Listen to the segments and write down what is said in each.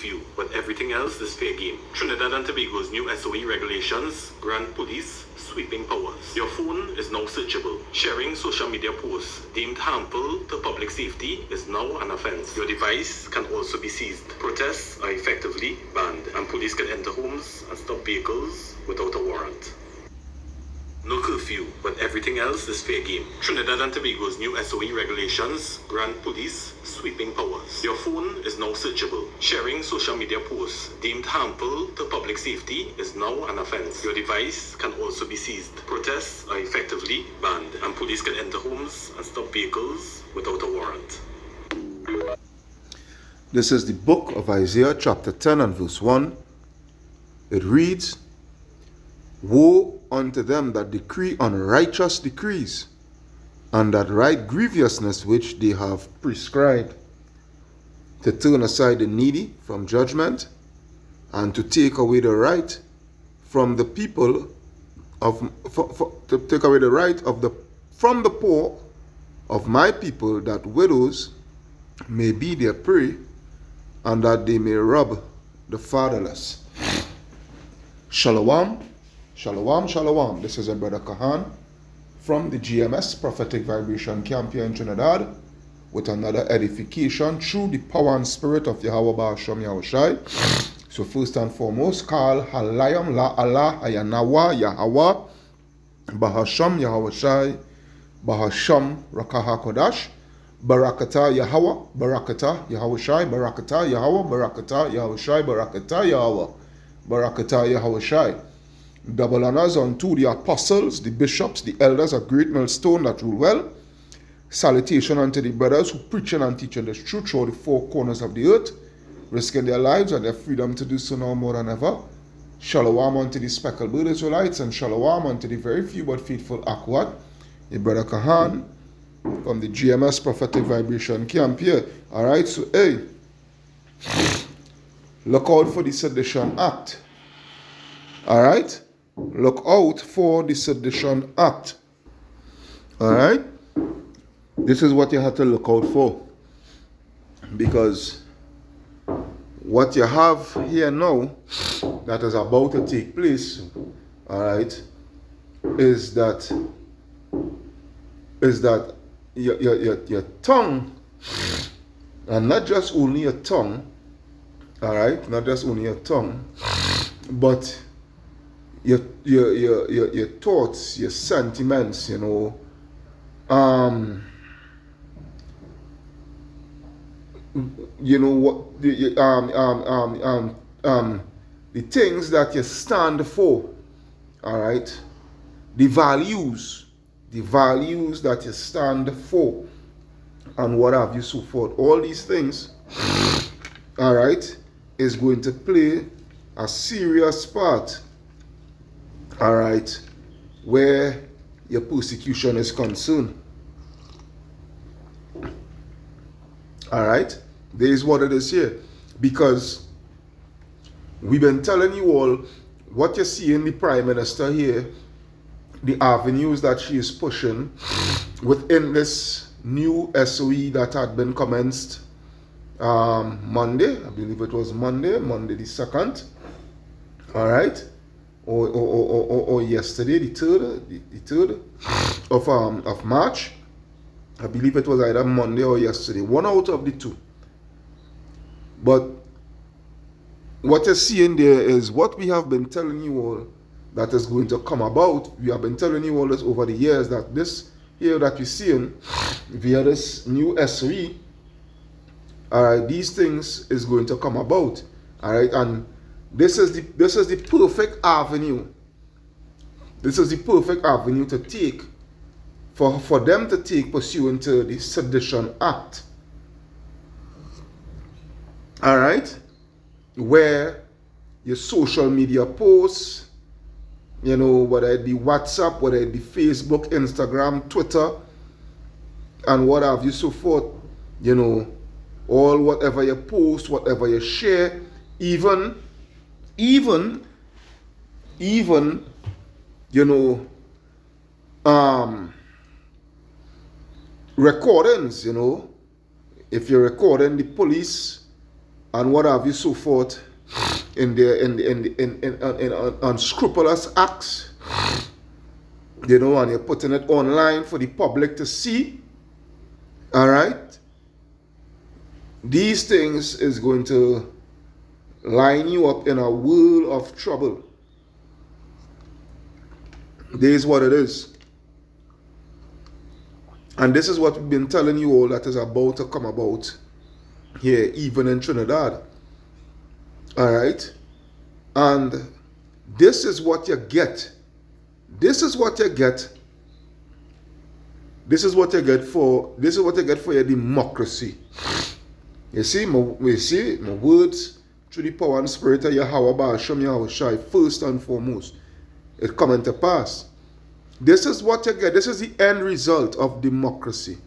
curfew, but everything else is fair game. Trinidad and Tobago's new SOE regulations grant police sweeping powers. Your phone is now searchable. Sharing social media posts deemed harmful to public safety is now an offense. Your device can also be seized. Protests are effectively banned, and police can enter homes and stop vehicles without a warrant. No curfew, but everything else is fair game. Trinidad and Tobago's new SOE regulations grant police sweeping powers. Your phone is now searchable. Sharing social media posts deemed harmful to public safety is now an offense. Your device can also be seized. Protests are effectively banned, and police can enter homes and stop vehicles without a warrant. This is the book of Isaiah chapter 10 and verse 1. It reads, "Woe unto them that decree unrighteous decrees, and that write grievousness which they have prescribed, to turn aside the needy from judgment, and to take away the right from the people to take away the right from the poor of my people, that widows may be their prey, and that they may rob the fatherless." Shalom. Shalom, shalom. This is a brother Kahan from the GMS Prophetic Vibration Camp here in Trinidad with another edification through the power and spirit of Yahweh Ba'asham Yahushai. So first and foremost, Kal Halayam La Allah Ayanawa Yahweh Ba'asham Yahushai Ba'asham Rakaha Kodash Barakata Yahweh Barakata Yahushai Barakata Yahweh Barakata Yahushai Barakata Yahweh Barakata Yahushai. Double honors unto the apostles, the bishops, the elders of Great Millstone that rule well. Salutation unto the brothers who preaching and teaching the truth through the four corners of the earth, risking their lives and their freedom to do so now more than ever. Shalom unto the speckled bird Israelites, and shalom unto the very few but faithful Akwat, the brother Kahan from the GMS Prophetic Vibration Camp here. Alright, so hey, look out for the Sedition Act. Alright? Look out for the Sedition Act. Alright? This is what you have to look out for. Because what you have here now that is about to take place, alright, is that your tongue, and not just only your tongue, alright, not just only your tongue, but your thoughts, your sentiments, you know, what the things that you stand for, all right, the values that you stand for, and what have you, so forth. All these things, all right, is going to play a serious part, all right, where your persecution is concerned. All right, there is what it is here, because we've been telling you all what you see in the Prime Minister here, the avenues that she is pushing within this new SOE that had been commenced Monday. I believe it was Monday the 2nd. All right, or yesterday, the 3rd of March. I believe it was either Monday or yesterday, one out of the two. But what you're seeing there is what we have been telling you all that is going to come about. We have been telling you all this over the years, that this here that we're seeing via this new SOE, all right, these things is going to come about, all right, and this is the perfect avenue. This is the perfect avenue to take for them to take pursuant to the Sedition Act. All right, where your social media posts, you know, whether it be WhatsApp, whether it be Facebook, Instagram, Twitter, and what have you, so forth, you know, all whatever you post, whatever you share, even, you know, recordings, you know, if you're recording the police, and what have you so forth in their in unscrupulous acts, you know, and you're putting it online for the public to see. All right, these things is going to line you up in a world of trouble. This is what it is. And this is what we've been telling you all that is about to come about here, even in Trinidad. All right? And this is what you get. This is what you get. This is what you get for your democracy. You see, my words through the power and spirit of Yahweh Ba'ashem Yahweh Shai, first and foremost, it come into pass. This is what you get. This is the end result of democracy.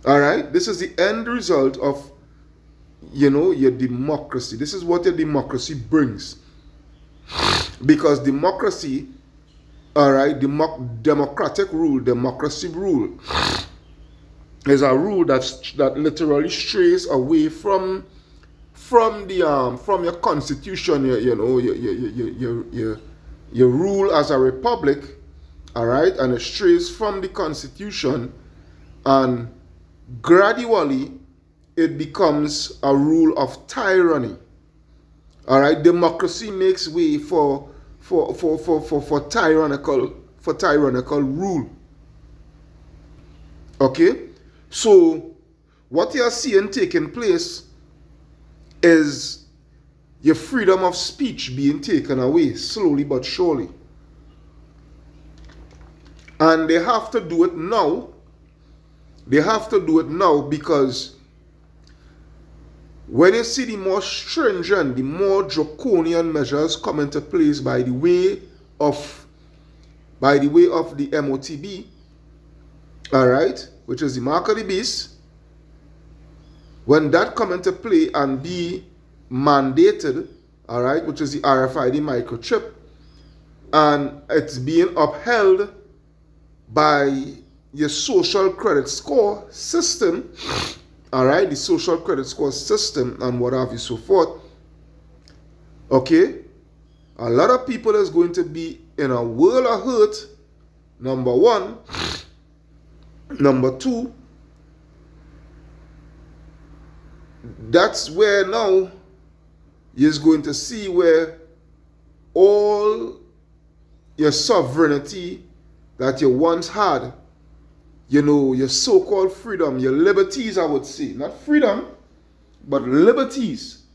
All right? This is the end result of, you know, your democracy. This is what your democracy brings. Because democracy, all right, democratic rule, democracy rule, is a rule that literally strays away from your constitution, you know, your rule as a republic, all right, and it strays from the constitution, and gradually it becomes a rule of tyranny. All right, democracy makes way for tyrannical rule. Okay, so what you are seeing taking place is your freedom of speech being taken away slowly but surely. And they have to do it now. They have to do it now because when you see the more stringent, the more draconian measures come into place by the way of the MOTB, all right, which is the mark of the beast, when that come into play and be mandated, all right, which is the RFID microchip, and it's being upheld by your social credit score system, all right, the social credit score system and what have you so forth, okay, a lot of people is going to be in a world of hurt, number one. Number two, that's where now you're going to see where all your sovereignty that you once had, you know, your so-called freedom, your liberties, I would say, not freedom, but liberties,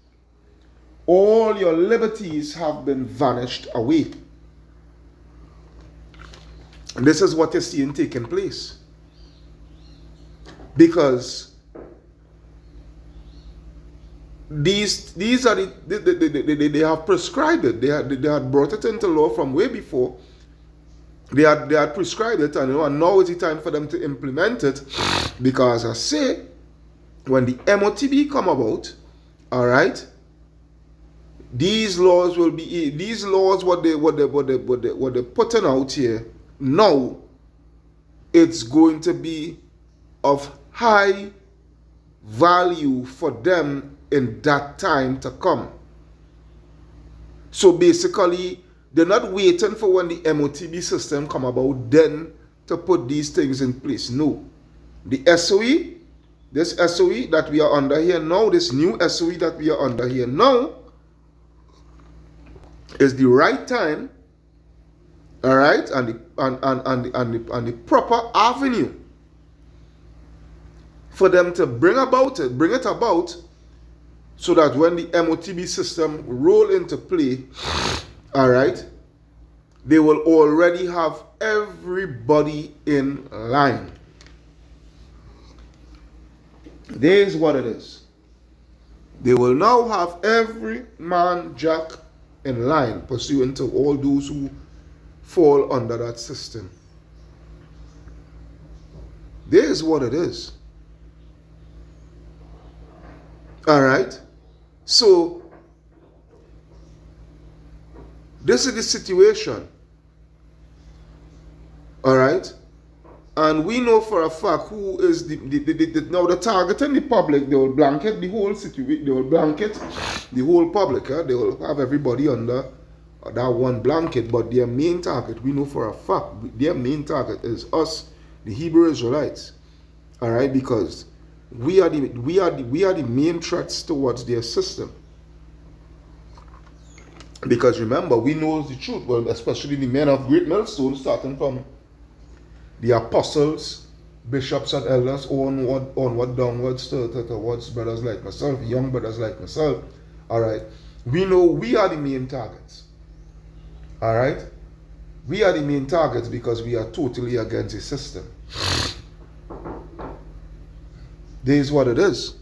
all your liberties have been vanished away. And this is what you're seeing taking place. Because these are they have prescribed it. They had brought it into law from way before. They had prescribed it, and, you know, and now is the time for them to implement it. Because I say, when the MOTB come about, all right, these laws will be what they're putting out here now. It's going to be of high value for them in that time to come. So basically, they're not waiting for when the MOTB system come about then to put these things in place. No. The SOE, this SOE that we are under here now, this new SOE that we are under here now, is the right time, all right, and the proper avenue for them to bring it about, so that when the MOTB system roll into play, all right, they will already have everybody in line. This is what it is. They will now have every man jack in line pursuant to all those who fall under that system. This is what it is. All right. So this is the situation. All right. And we know for a fact who is now the target in the public. They will blanket the whole situation. They will blanket the whole public. They will have everybody under that one blanket. But their main target, we know for a fact, their main target is us, the Hebrew Israelites. All right, because we are the main threats towards their system. Because remember, we know the truth. Well, especially the men of great millstone, starting from the apostles, bishops, and elders, onward downwards towards brothers like myself, young brothers like myself. All right, we know we are the main targets. All right, we are the main targets because we are totally against the system. This is what it is.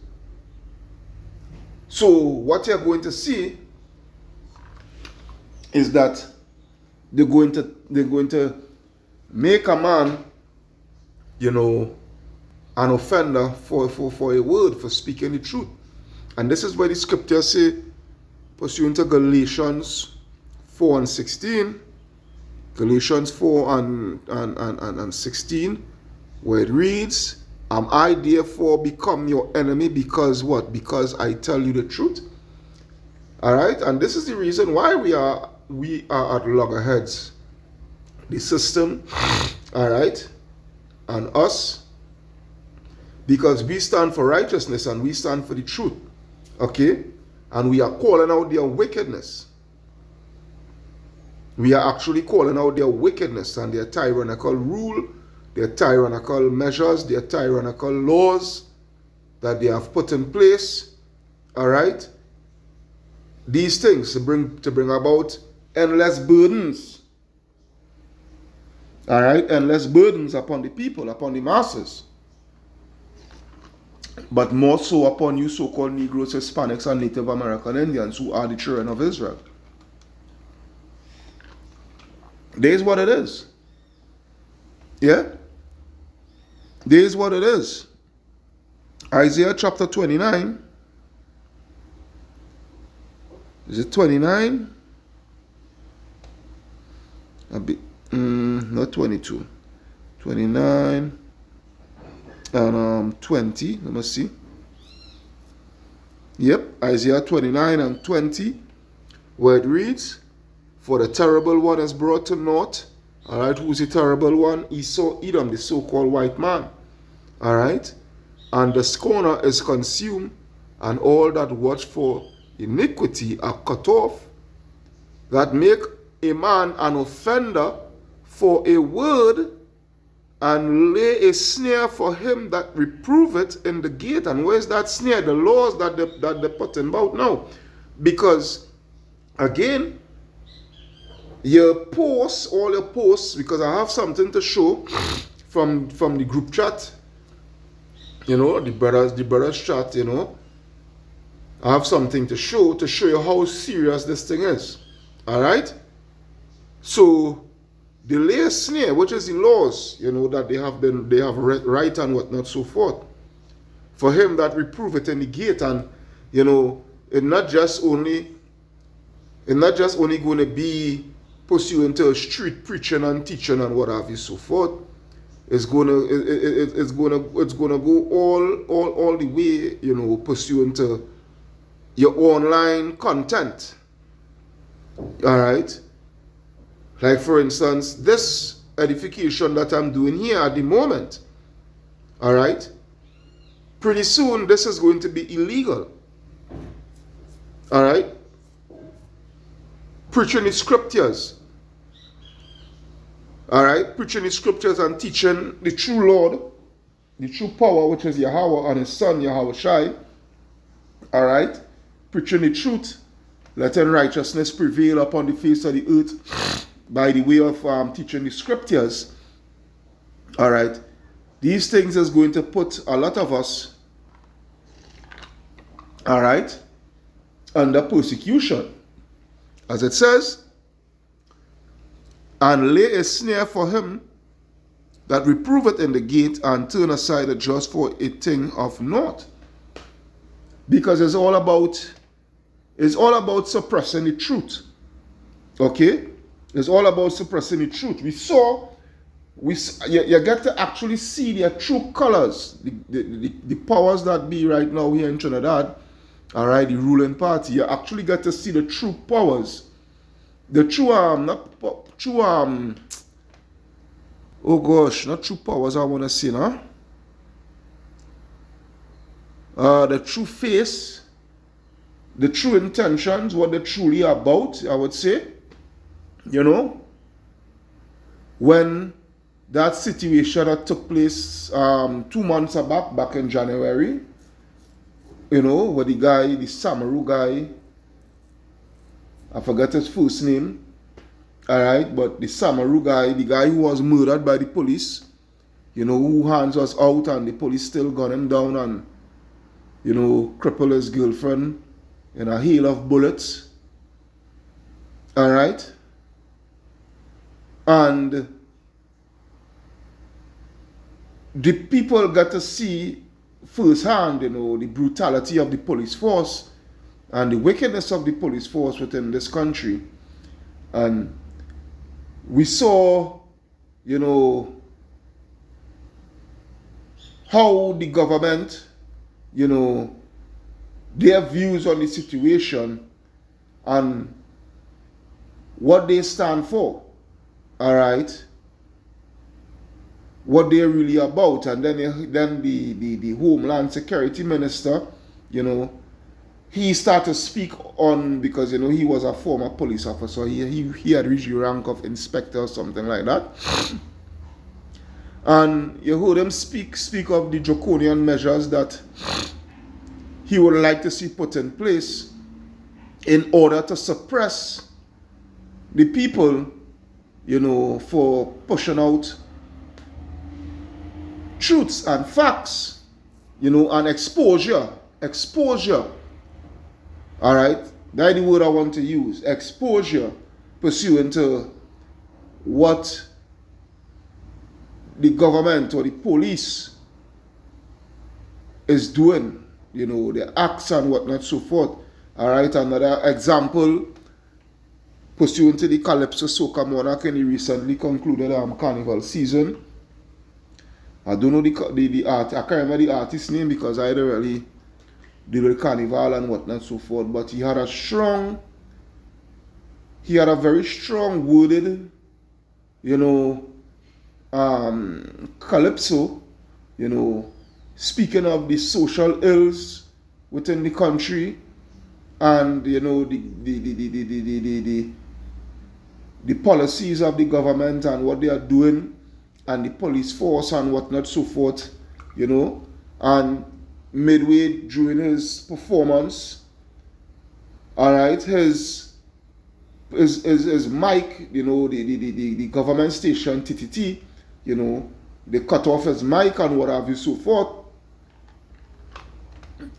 So what you're going to see is that they're going to make a man, you know, an offender for a word, for speaking the truth. And this is where the scriptures say, pursuant to Galatians 4 and 16, Galatians 4 and 16, where it reads, am I therefore become your enemy because what? Because I tell you the truth? All right, and this is the reason why we are at loggerheads. The system, all right, and us, because we stand for righteousness and we stand for the truth, okay, and we are calling out their wickedness. We are actually calling out their wickedness and their tyrannical rule, their tyrannical measures, their tyrannical laws that they have put in place, all right. These things to bring about endless burdens. All right, endless burdens upon the people, upon the masses. But more so upon you so-called Negroes, Hispanics, and Native American Indians who are the children of Israel. This is what it is. Yeah? This is what it is. Isaiah chapter 29. Is it 29? A bit, not 22. 29 and 20. Let me see. Yep, Isaiah 29 and 20, where it reads, for the terrible one is brought to naught. All right, who's the terrible one? Esau, Edom, the so-called white man. All right, and the scorner is consumed, and all that watch for iniquity are cut off, that make a man an offender for a word, and lay a snare for him that reproveth in the gate. And where's that snare? The laws that they're putting about now. Because again, your posts, all your posts, because I have something to show from the group chat, you know, the brothers chat, you know. I have something to show you how serious this thing is. All right? So the lay snare, which is the laws, you know, that they have right and whatnot, so forth, for him that reproveth in the gate. And you know, it's not just only going to be pursuant to street preaching and teaching and what have you, so forth. It's gonna go all the way, you know, pursuant to your online content. All right. Like for instance, this edification that I'm doing here at the moment. All right. Pretty soon, this is going to be illegal. All right. Preaching the scriptures. All right. Preaching the scriptures and teaching the true Lord, the true power, which is Yahweh and his son, Yahweh Shai. All right. Preaching the truth, letting righteousness prevail upon the face of the earth by the way of teaching the scriptures. All right. These things is going to put a lot of us, all right, under persecution. As it says, and lay a snare for him that reproveth in the gate, and turn aside the just for a thing of naught. Because it's all about suppressing the truth. Okay? It's all about suppressing the truth. We saw you get to actually see their true colors, the powers that be right now here in Trinidad, all right, the ruling party. You actually get to see the true powers, the true not true oh gosh, not true powers. I want to say now, the true face, the true intentions, what they're truly about. I would say, you know, when that situation that took place 2 months back in January, you know, where the guy, the Samaru guy, I forgot his first name, all right, but the Samaru guy, the guy who was murdered by the police, you know, who hands was out and the police still gun him down and, you know, cripple his girlfriend in a hail of bullets, all right, and the people got to see firsthand, you know, the brutality of the police force and the wickedness of the police force within this country. And we saw, you know, how the government, you know, their views on the situation and what they stand for, all right, what they're really about. And then the Homeland Security Minister, you know, he started to speak on, because, you know, he was a former police officer. He had reached the rank of inspector or something like that. And you heard him speak of the draconian measures that he would like to see put in place in order to suppress the people, you know, for pushing out truths and facts, you know, and exposure. All right, that's the word I want to use. Exposure, pursuant to what the government or the police is doing, you know, their acts and whatnot, so forth. All right, another example, pursuant to the Calypso Soca Monarch in the recently concluded carnival season. I don't know the art. I can't remember the artist's name because I don't really deal with carnival and whatnot, so forth. But he had a very strong worded, you know, calypso, you know, speaking of the social ills within the country, and, you know, the policies of the government and what they are doing, and the police force and whatnot, so forth, you know. And midway during his performance, all right, his mic, you know, the government station TTT, you know, they cut off his mic and what have you, so forth,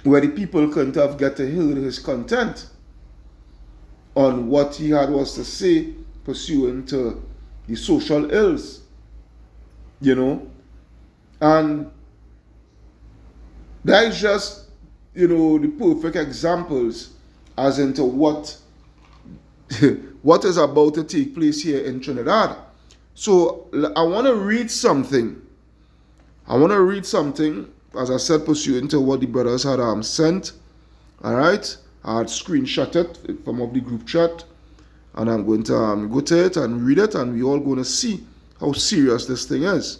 where the people couldn't have get to hear his content on what he had was to say pursuant to the social ills, you know. And that is just, you know, the perfect examples as into what what is about to take place here in Trinidad. So I want to read something. As I said, pursuant to what the brothers had sent. All right, I had screenshotted it from the group chat, and I'm going to go to it and read it, and we all going to see how serious this thing is.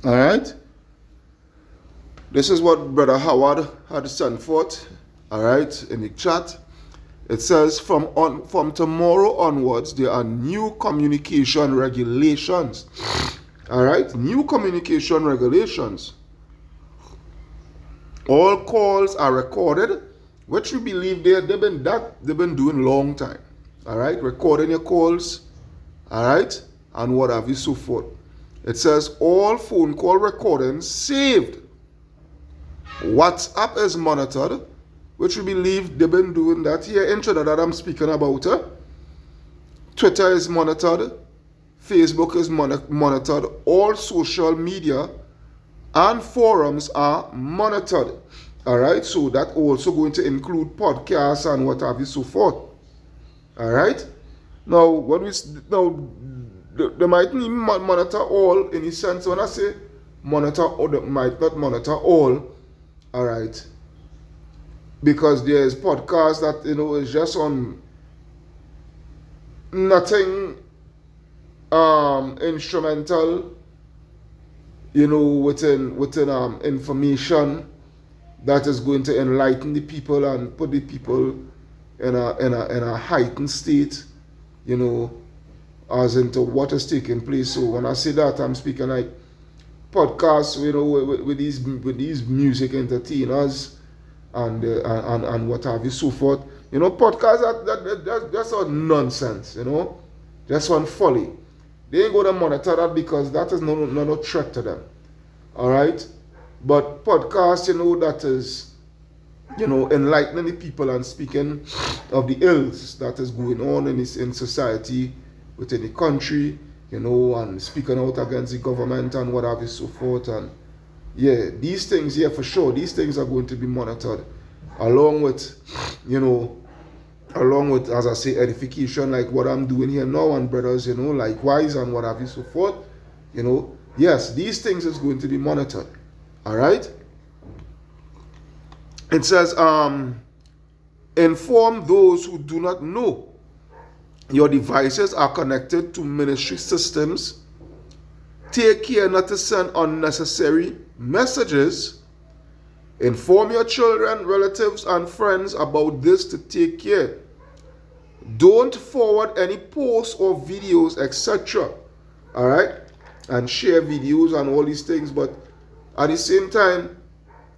All right. This is what Brother Howard had sent forth, all right, in the chat. It says, from tomorrow onwards, there are new communication regulations. All right, new communication regulations. All calls are recorded, which we believe they've been doing long time. All right, recording your calls, all right, and what have you, so forth. It says all phone call recordings saved. WhatsApp is monitored, which we believe they've been doing that here in Trinidad I'm speaking about. Twitter is monitored. Facebook is monitored. All social media and forums are monitored. All right, so that also going to include podcasts and what have you, so forth. All right. Now, they might not even monitor all, in the sense when I say monitor, or they might not monitor all right, because there's podcasts that is just on nothing instrumental, within information that is going to enlighten the people and put the people in a heightened state, as into what is taking place. So when I say that, I'm speaking like podcasts, with these music entertainers and what have you, so forth. Podcasts that's all nonsense, That's one folly. They ain't going to monitor that because that is no threat to them. All right? But podcasts, that is, enlightening the people and speaking of the ills that is going on in society, within the country, and speaking out against the government and what have you, so forth. And yeah, these things, yeah, for sure, these things are going to be monitored along with, as I say, edification, like what I'm doing here now, and brothers, likewise, and what have you, so forth. Yes, these things is going to be monitored. All right. It says, inform those who do not know your devices are connected to ministry systems. Take care not to send unnecessary messages. Inform your children, relatives, and friends about this to take care. Don't forward any posts or videos, etc. All right? And share videos and all these things. But at the same time,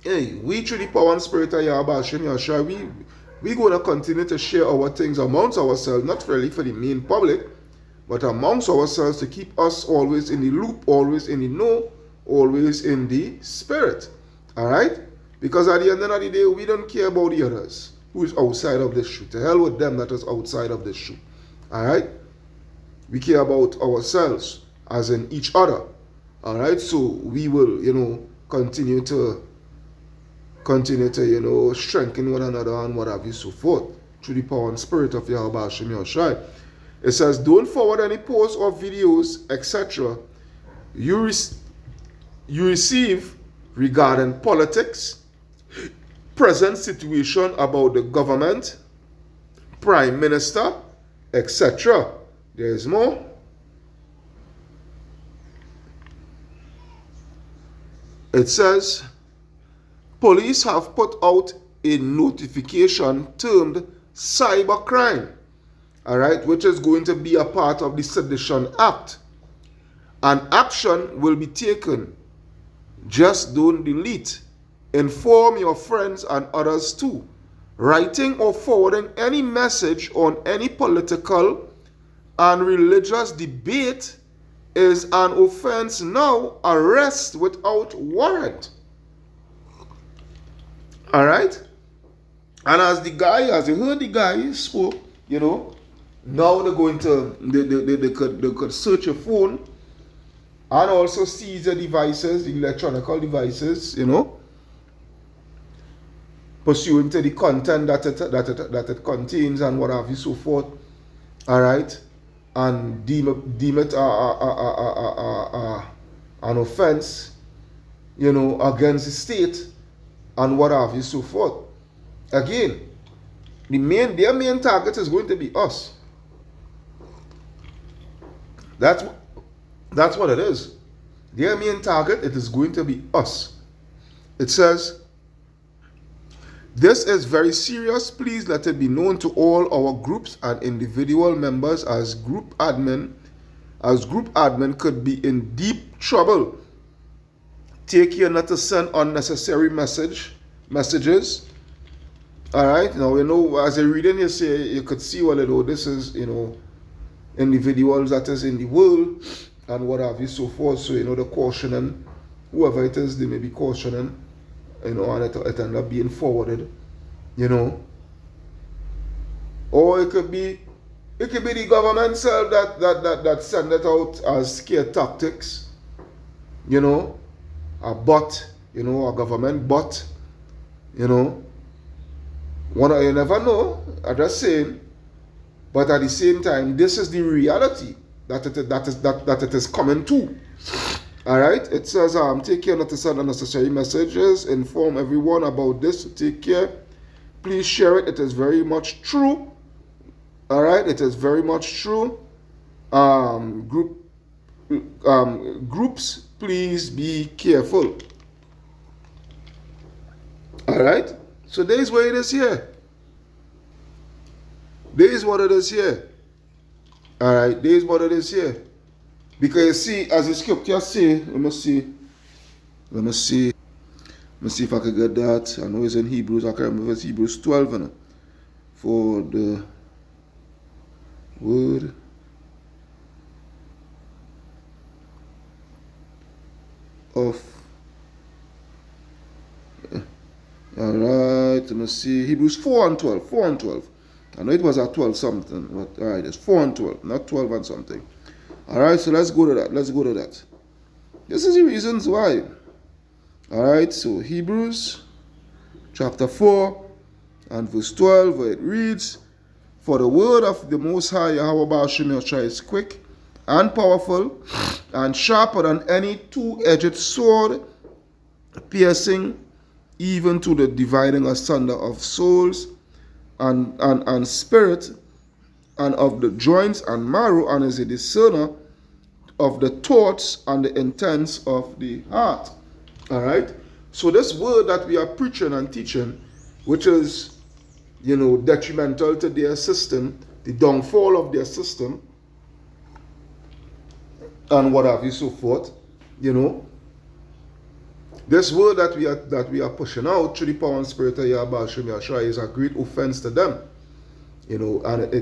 hey, we through the power and spirit of Yahweh Hashem Yahshua, we're going to continue to share our things amongst ourselves, not really for the main public, but amongst ourselves to keep us always in the loop, always in the know, always in the spirit. All right? Because at the end of the day, we don't care about the others who is outside of this shoe. To hell with them that is outside of this shoe. All right? We care about ourselves, as in each other. All right? So we will, continue to strengthen one another and what have you, so forth, through the power and spirit of Yahweh Hashem Yahushai. It says, don't forward any posts or videos, etc. you receive regarding politics, present situation about the government, prime minister, etc. There is more. It says, police have put out a notification termed cybercrime, all right, which is going to be a part of the Sedition Act. An action will be taken. Just don't delete. Inform your friends and others too. Writing or forwarding any message on any political and religious debate is an offense now. Arrest without warrant. All right? And as you heard the guy spoke, now they're going to, they could search your phone and also seize your devices, the electronical devices, pursuant to the content that it contains and what have you, so forth. All right? And deem it an offense, against the state and what have you, so forth. Again, their main target is going to be us. That's what it is. Their main target, it is going to be us. It says, this is very serious. Please let it be known to all our groups and individual members as group admin could be in deep trouble. Take care not to send unnecessary messages. All right. Now, as you're reading, you could see this is, individuals that is in the world and what have you, so forth. So, the cautioning, whoever it is, they may be cautioning, and it end up being forwarded, Or it could be the government self that send it out as scare tactics, a bot, a government bot, you never know, I'm just saying. But at the same time, this is the reality. that it is coming to. All right. It says, take care not to send unnecessary messages. Inform everyone about this. Take care. Please share it. It is very much true. All right. It is very much true. Groups, please be careful. All right. So there is what it is here. There is what it is here. All right. There is what it is here. Because you see, as the scripture say, let me see if I can get that. I know it's in Hebrews. I can't remember if it's Hebrews 12, you know, for the word. Of all right, let me see. Hebrews 4 and 12. 4 and 12. I know it was at 12 something, but all right, it's 4 and 12, not 12 and something. All right, so let's go to that. This is the reasons why. All right, so Hebrews chapter 4 and verse 12, where it reads, "For the word of the Most High Yahweh Baal Shem Yahshua is quick and powerful and sharper than any two-edged sword, piercing even to the dividing asunder of souls and spirit, and of the joints and marrow, and is a discerner of the thoughts and the intents of the heart." All right. So this word that we are preaching and teaching, which is, detrimental to their system, the downfall of their system, and what have you, so forth, this word that we are pushing out through the power and spirit of Yahweh Baal Shem Yahshua is a great offense to them, and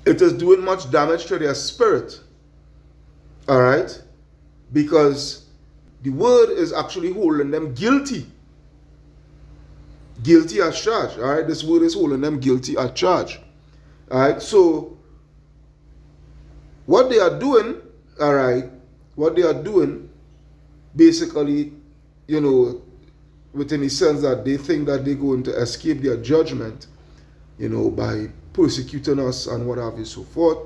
it is doing much damage to their spirit. All right, because the word is actually holding them guilty as charged. All right, this word is holding them guilty as charged. All right, so what they are doing, all right, basically, within the sense that they think that they're going to escape their judgment, by persecuting us and what have you, so forth.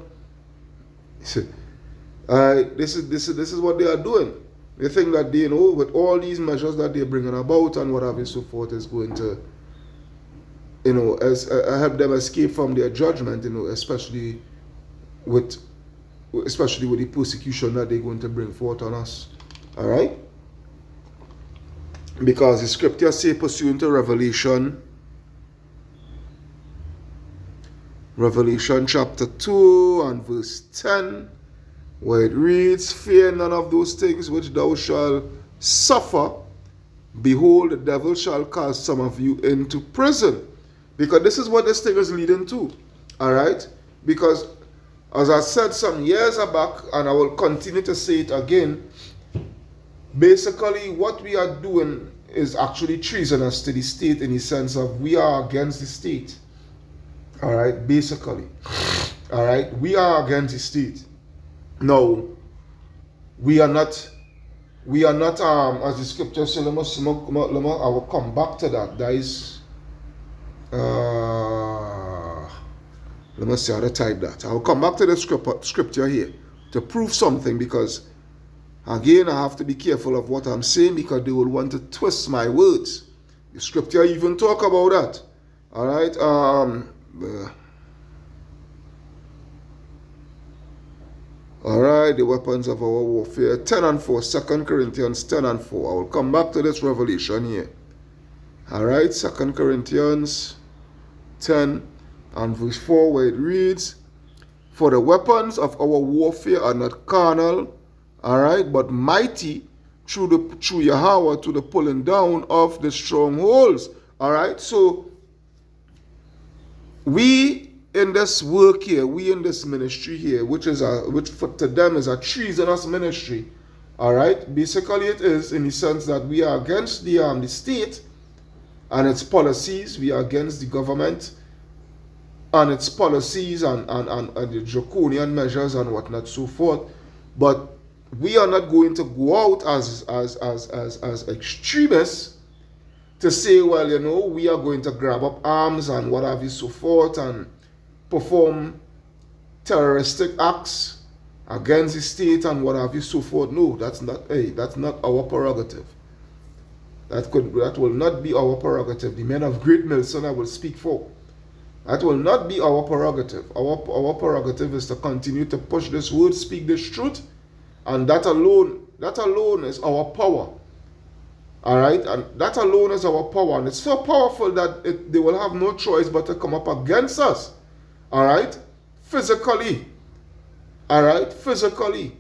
This is what they are doing. They think that they, with all these measures that they're bringing about and what have you, so forth, is going to, help them escape from their judgment, especially with the persecution that they're going to bring forth on us. All right? Because the scriptures say, pursuant to Revelation chapter 2 and verse 10, where it reads, "Fear none of those things which thou shalt suffer. Behold, the devil shall cast some of you into prison." Because this is what this thing is leading to. All right? Because, as I said some years back, and I will continue to say it again, basically what we are doing is actually treasonous to the state, in the sense of we are against the state. All right? Basically. All right? We are against the state. No, we are not, as the scripture says, I will come back to that. That is, let me see how to type that. I will come back to the scripture here to prove something, because, again, I have to be careful of what I'm saying, because they will want to twist my words. The scripture even talk about that. All right? All right, the weapons of our warfare, 10 and 4, 2 Corinthians 10 and 4. I will come back to this revelation here. All right, 2 Corinthians 10 and verse 4, where it reads, "For the weapons of our warfare are not carnal, all right, but mighty through Yahweh to the pulling down of the strongholds." All right, so we in this work here, we in this ministry here, which to them is a treasonous ministry. All right, basically it is, in the sense that we are against the state and its policies. We are against the government and its policies and the draconian measures and whatnot, so forth. But we are not going to go out as extremists to say, well, we are going to grab up arms and what have you, so forth, and perform terroristic acts against the state and what have you, so forth. No, that's not our prerogative. That will not be our prerogative. The men of Great Milson I will speak for. That will not be our prerogative. Our prerogative is to continue to push this word, speak this truth, and that alone is our power. All right, and that alone is our power, and it's so powerful that they will have no choice but to come up against us. All right, physically. All right, physically.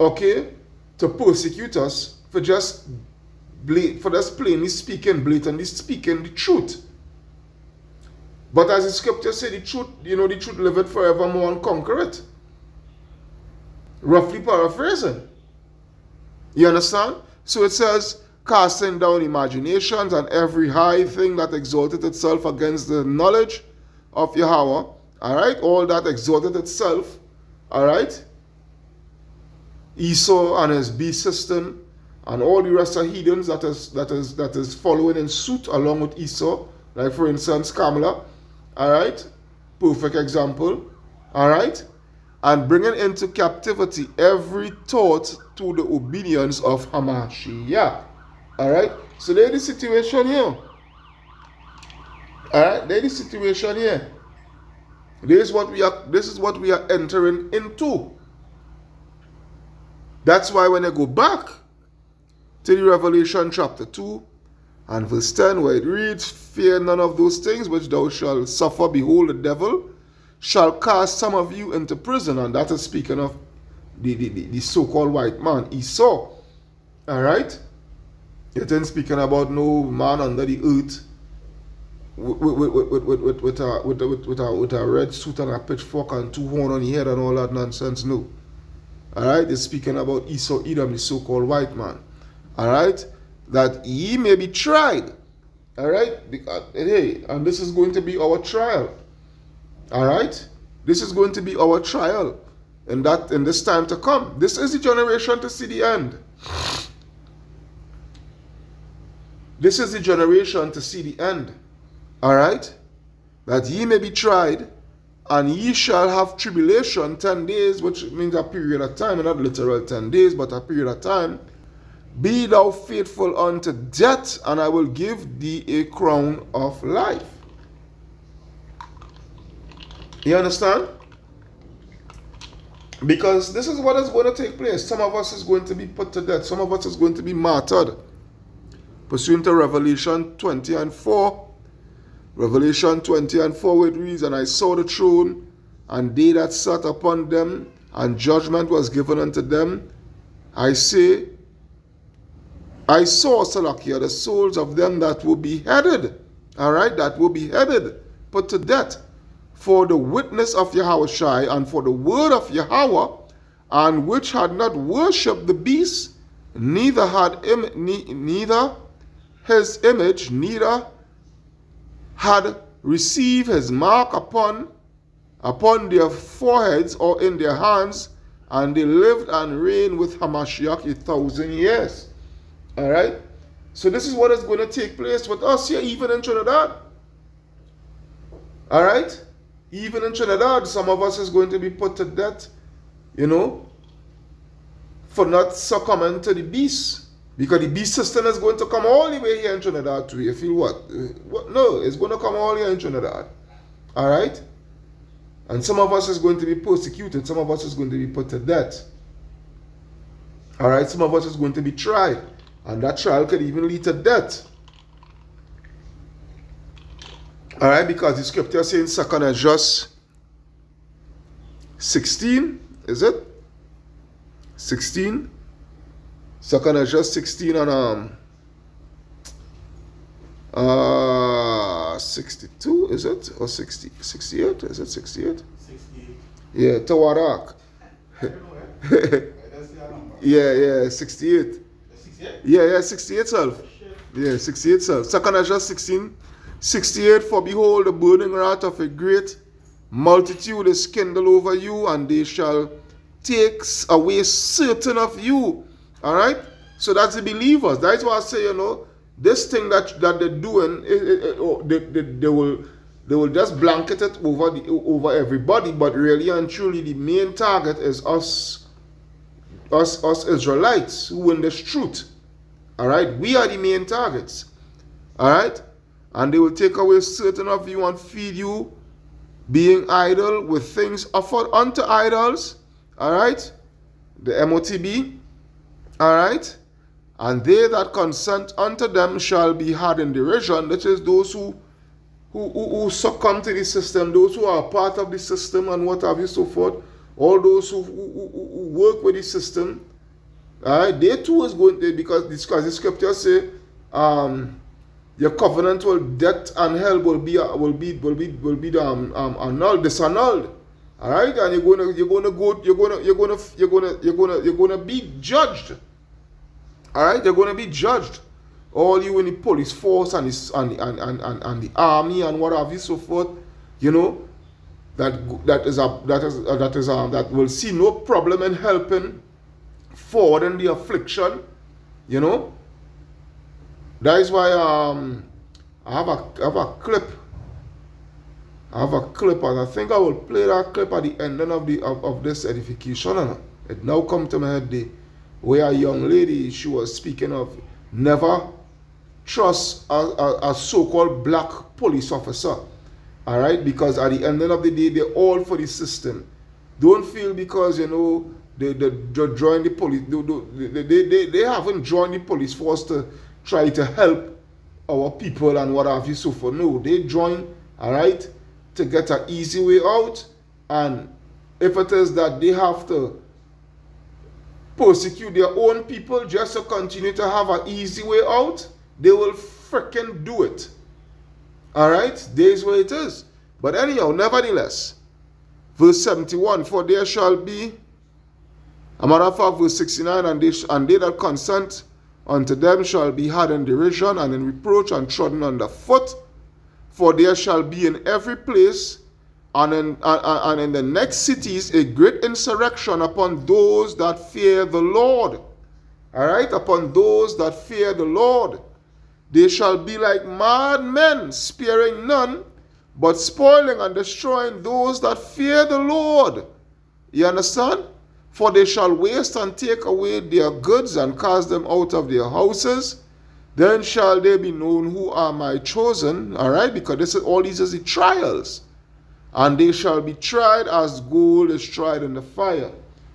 Okay, to persecute us for just plainly speaking, blatantly speaking the truth. But as the scripture says, the truth liveth forevermore and conquer it. Roughly paraphrasing. You understand? So it says, casting down imaginations and every high thing that exalted itself against the knowledge of Yahweh. Alright? All that exalted itself. Alright? Esau and his beast system and all the rest of heathens that is following in suit along with Esau. Like for instance, Kamala. Alright? Perfect example. Alright? And bringing into captivity every thought to the obedience of Hamashiach. Alright? So there's the situation here. Alright? There's the situation here. This is what we are entering into. That's why when I go back to the Revelation chapter 2 and verse 10, where it reads, fear none of those things which thou shalt suffer. Behold, the devil shall cast some of you into prison. And that is speaking of the so-called white man, Esau. Alright? It ain't speaking about no man under the earth with a red suit and a pitchfork and two horns on the head and all that nonsense. No. Alright? It's speaking about Esau, Edom, the so-called white man. Alright? That ye may be tried. Alright? Hey, and this is going to be our trial. Alright? This is going to be our trial in this time to come. This is the generation to see the end. This is the generation to see the end. Alright? That ye may be tried, and ye shall have tribulation 10 days, which means a period of time, and not literal 10 days, but a period of time. Be thou faithful unto death, and I will give thee a crown of life. You understand? Because this is what is going to take place. Some of us is going to be put to death. Some of us is going to be martyred. Pursuant to Revelation 20 and 4. Revelation 20 and 4, where it reads, and I saw the throne, and they that sat upon them, and judgment was given unto them. I saw, Salakia, the souls of them that were beheaded. Alright, that were beheaded, put to death, for the witness of Yahushai, and for the word of Yahweh, and which had not worshipped the beast, neither his image, neither had received his mark upon their foreheads or in their hands, and they lived and reigned with Hamashiach 1,000 years. Alright? So this is what is going to take place with us here, even in Trinidad. Alright? Even in Trinidad, some of us is going to be put to death, for not succumbing to the beast. Because the beast system is going to come all the way here in Trinidad too. You feel what? No, it's going to come all here in Trinidad. Alright? And some of us is going to be persecuted. Some of us is going to be put to death. Alright? Some of us is going to be tried. And that trial could even lead to death. Alright? Because the scripture says in 2 Esdras 16. Is it? 16? 2 Esdras 16 and 62, is it? Or 60? 68? Is it 68? 68. Yeah, Tawarak. Yeah, 68. 68? Yeah, 68 self. Yeah, 68 self. 2 Esdras 16, 68, for behold, the burning wrath of a great multitude is kindled over you, and they shall take away certain of you. Alright? So that's the believers. That's why I say, this thing that they're doing, they will just blanket it over everybody, but really and truly the main target is us Israelites who in this truth. All right, we are the main targets. All right, and they will take away certain of you and feed you, being idle with things offered unto idols. All right, the MOTB. All right, and they that consent unto them shall be had in derision. That is those who succumb to the system, those who are part of the system and what have you, so forth. All those who work with the system, all right, they too is going to, because the scriptures say, your covenant will, death and hell will be disannulled. All right, and you're gonna be judged. All right, you're gonna be judged. All you in the police force and the army and what have you, so forth, you know, that will see no problem in helping forward in the affliction, you know. That is why I have a clip. I have a clip, and I think I will play that clip at the ending of this edification. It now come to my head, where a young lady, she was speaking of never trust a so-called black police officer. All right, because at the end of the day, they're all for the system. Don't feel because, you know, they join the police. They haven't joined the police force to try to help our people and what have you, so for. No, they join, all right, to get an easy way out. And if it is that they have to persecute their own people just to continue to have an easy way out, they will freaking do it. All right, there's where it is. But anyhow, nevertheless, verse 71, for there shall be, a matter of fact, verse 69, and they that consent unto them shall be had in derision and in reproach and trodden under foot. For there shall be in every place and in the next cities a great insurrection upon those that fear the Lord. All right, upon those that fear the Lord. They shall be like mad men, sparing none, but spoiling and destroying those that fear the Lord. You understand? For they shall waste and take away their goods and cast them out of their houses. Then shall they be known who are my chosen. All right, because all these is the trials. And they shall be tried as gold is tried in the fire.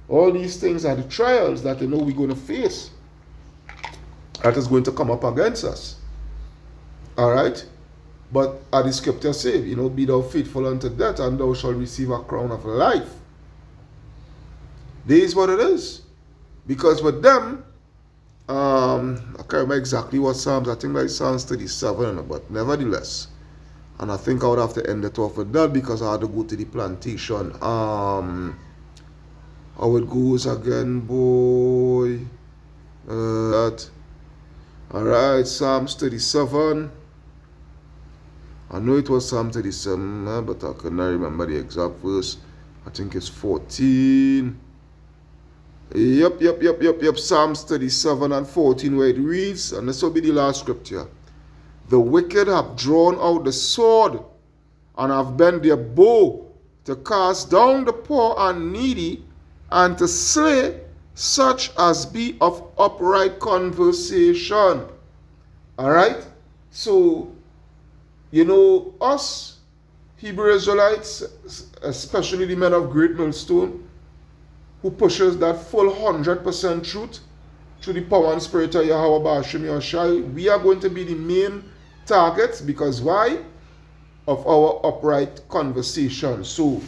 All these things are the trials that we're going to face. That is going to come up against us. All right, but as the scripture says, you know, be thou faithful unto death, and thou shalt receive a crown of life. This is what it is, because with them, I can't remember exactly what Psalms. I think like Psalms 37, but nevertheless, and I think I would have to end it off with that because I had to go to the plantation. How it goes again, boy? All right, Psalms 37. I know it was Psalm 37, but I cannot remember the exact verse. I think it's 14. Yep. Psalms 37 and 14, where it reads, and this will be the last scripture. The wicked have drawn out the sword and have bent their bow to cast down the poor and needy and to slay such as be of upright conversation. All right? So, you know, us Hebrew Israelites, especially the men of Great Millstone, who pushes that full 100% truth through the power and spirit of Yahweh Ba'ashim Yahushai, we are going to be the main targets. Because why? Of our upright conversation. So,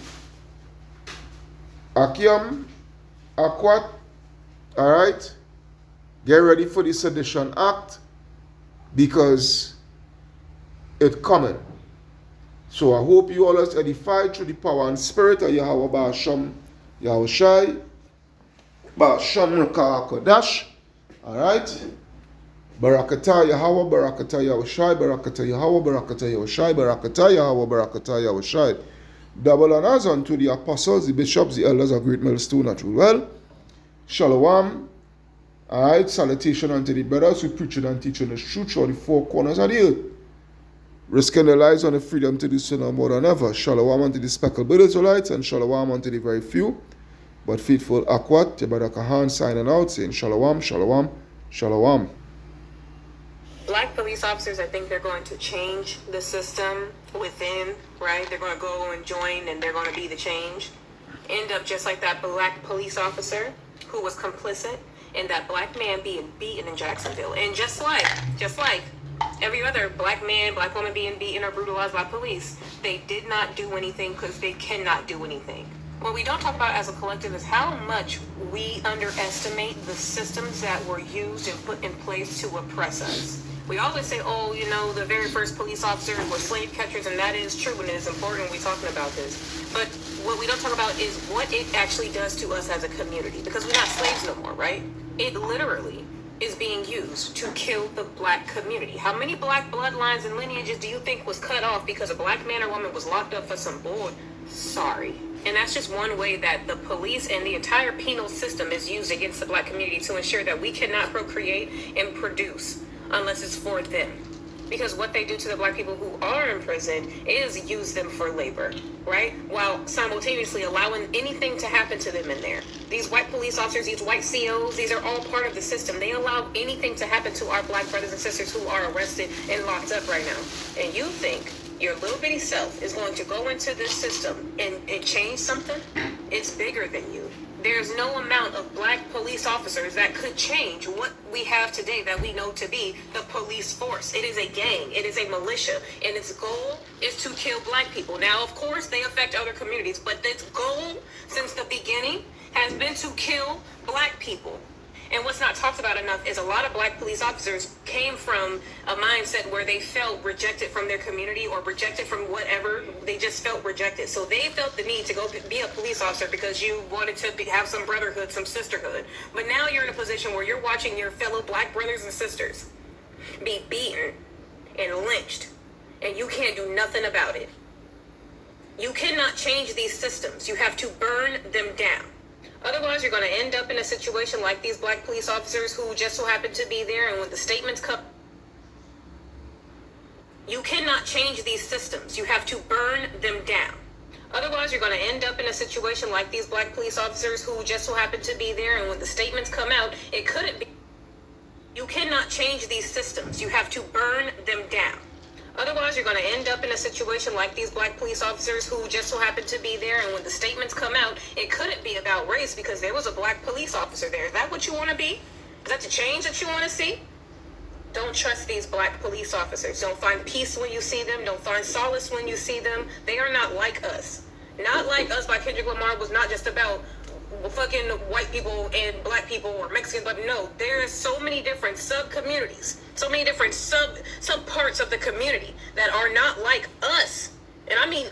Akiam, Akwat, all right, get ready for the Sedition Act, because it's coming. So I hope you all are edified through the power and spirit of Yahweh Ba'asham Yahushai Ba'asham Raka Kodash. Alright. Barakatah Yahweh, Barakatah Yahushai, Barakatah Yahweh, Barakatah Yahushai, Barakatah Yahweh, Barakatah Yahushai. Double honors unto the apostles, the bishops, the elders of Great Millstone at well. Shalom. Alright, salutation unto the brothers who preaching and teaching the truth through the four corners of the earth. risking their lives on the freedom to do so no more than ever. Shalom unto the speckled Israelites, and shalom unto the very few, but faithful Akwat, your brother Kahan signing out, saying shalom, shalom, shalom. Black police officers, I think they're going to change the system within, right? They're going to go and join, and they're going to be the change. End up just like that black police officer who was complicit in that black man being beaten in Jacksonville. And just like every other black man, black woman being beaten or brutalized by police, they did not do anything because they cannot do anything. What we don't talk about as a collective is how much we underestimate the systems that were used and put in place to oppress us. We always say, oh, you know, the very first police officers were slave catchers, and that is true, and it is important we're talking about this. But what we don't talk about is what it actually does to us as a community, because we're not slaves no more, right? It literally is being used to kill the black community. How many black bloodlines and lineages do you think was cut off because a black man or woman was locked up for some bull? Sorry. And that's just one way that the police and the entire penal system is used against the black community to ensure that we cannot procreate and produce unless it's for them. Because what they do to the black people who are in prison is use them for labor, right? While simultaneously allowing anything to happen to them in there. These white police officers, these white COs, these are all part of the system. They allow anything to happen to our black brothers and sisters who are arrested and locked up right now. And you think your little bitty self is going to go into this system and change something? It's bigger than you. There's no amount of black police officers that could change what we have today that we know to be the police force. It is a gang. It is a militia. And its goal is to kill black people. Now, of course, they affect other communities, but its goal since the beginning has been to kill black people. And what's not talked about enough is a lot of black police officers came from a mindset where they felt rejected from their community or rejected from whatever. They just felt rejected. So they felt the need to go be a police officer because you wanted to have some brotherhood, some sisterhood. But now you're in a position where you're watching your fellow black brothers and sisters be beaten and lynched, and you can't do nothing about it. You cannot change these systems. You have to burn them down. Otherwise, you're going to end up in a situation like these black police officers who just so happen to be there, and when the statements come, you cannot change these systems. You have to burn them down. Otherwise, you're going to end up in a situation like these black police officers who just so happen to be there, and when the statements come out, it couldn't be. You cannot change these systems. You have to burn them down. Otherwise, you're going to end up in a situation like these black police officers who just so happen to be there, and when the statements come out, it couldn't be about race because there was a black police officer there. Is that what you want to be? Is that the change that you want to see? Don't trust these black police officers. Don't find peace when you see them. Don't find solace when you see them. They are not like us. Not Like Us by Kendrick Lamar was not just about fucking white people and black people or Mexicans, but no, there are so many different sub-communities, so many different sub parts of the community that are not like us. And I mean